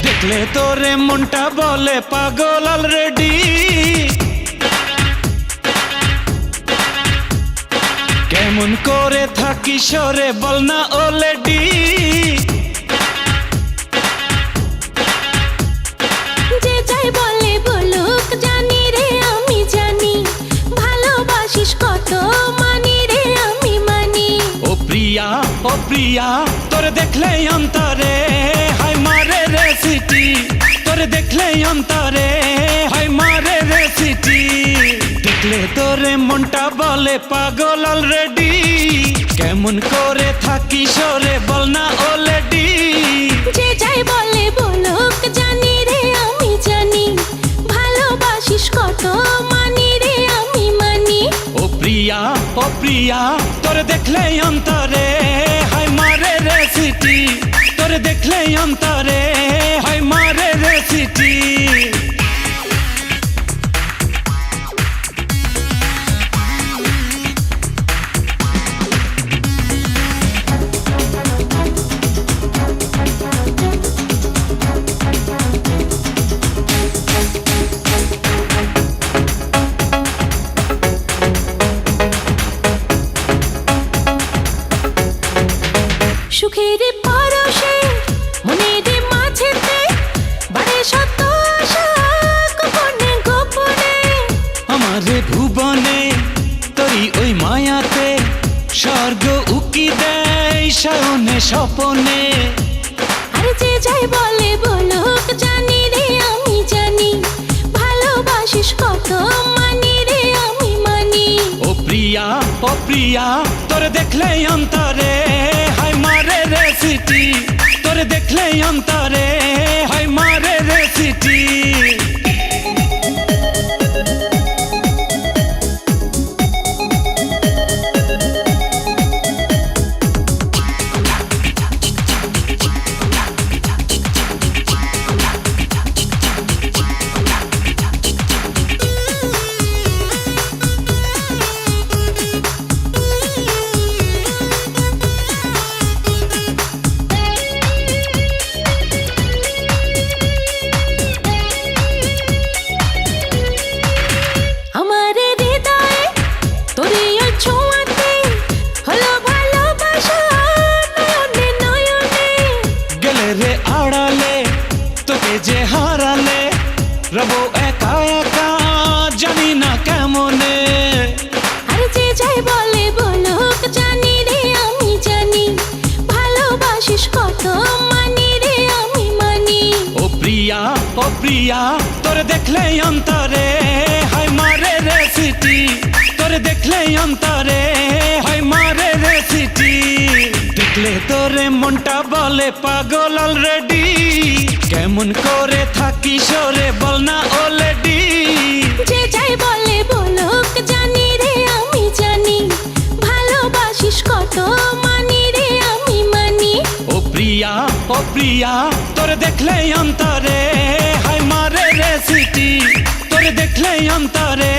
দেখলে তোরে মনটা বলে পাগল অলরেডি, কেমন করে থাকি সরে বল না অলরেডি। যে যাই বলে বলুক জানি রে আমি জানি, ভালোবাসিস কত মানি রে আমি মানি। ও প্রিয়া তোরে দেখলে অন্তরে হাই মারে রে সিটি, তোরে দেখলে অন্তরে হাই মারে রে সিটি। দেখলে তোরে মনটা বলে পাগল অলরেডি, কেমন করে থাকি সরে বল না অলরেডি। যে যাই বলে বলুক জানি রে আমি জানি, ভালোবাসিস কত মানি রে আমি মানি। ও প্রিয়া তোরে দেখলে অন্তরে হাই মারে রে সিটি, তোরে দেখলে অন্তরে হাই মারে রে সিটি। সুখের পরশে মনের মাঝেতে বাড়ে শত আশা গোপনে গোপনে। আমারে ভুবনে তোরি ওই মায়াতে স্বর্গ উকি দেয় শয়নে স্বপনে। আরে যে যাই বলে বলুক জানি রে আমি জানি, ভালোবাসিস কত মানি রে আমি মানি। ও প্রিয়া তোরে দেখলে অন্তরে হাই মারে রে সিটি, তোরে দেখলে অন্তরে হাই মারে রে সিটি। তোকে যে হারালে রবো একা একা জানি না কেমনে। আরে যে যাই বলে বলুক জানি রে আমি জানি, ভালোবাসিস কত মানি রে আমি মানি। ও প্রিয়া তোরে দেখলে অন্তরে হাই মারে রে সিটি, তোরে দেখলে অন্তরে হাই মারে রে সিটি। দেখলে তোরে মনটা বলে পাগল অলরেডি, কেমন করে থাকি সরে বল না অলরেডি। যে যাই বলে বলুক জানি রে আমি জানি, ভালোবাসিস কত মানি রে আমি মানি। ও প্রিয়া তোরে দেখলে অন্তরে হাই মারে রে সিটি, তোরে দেখলে অন্তরে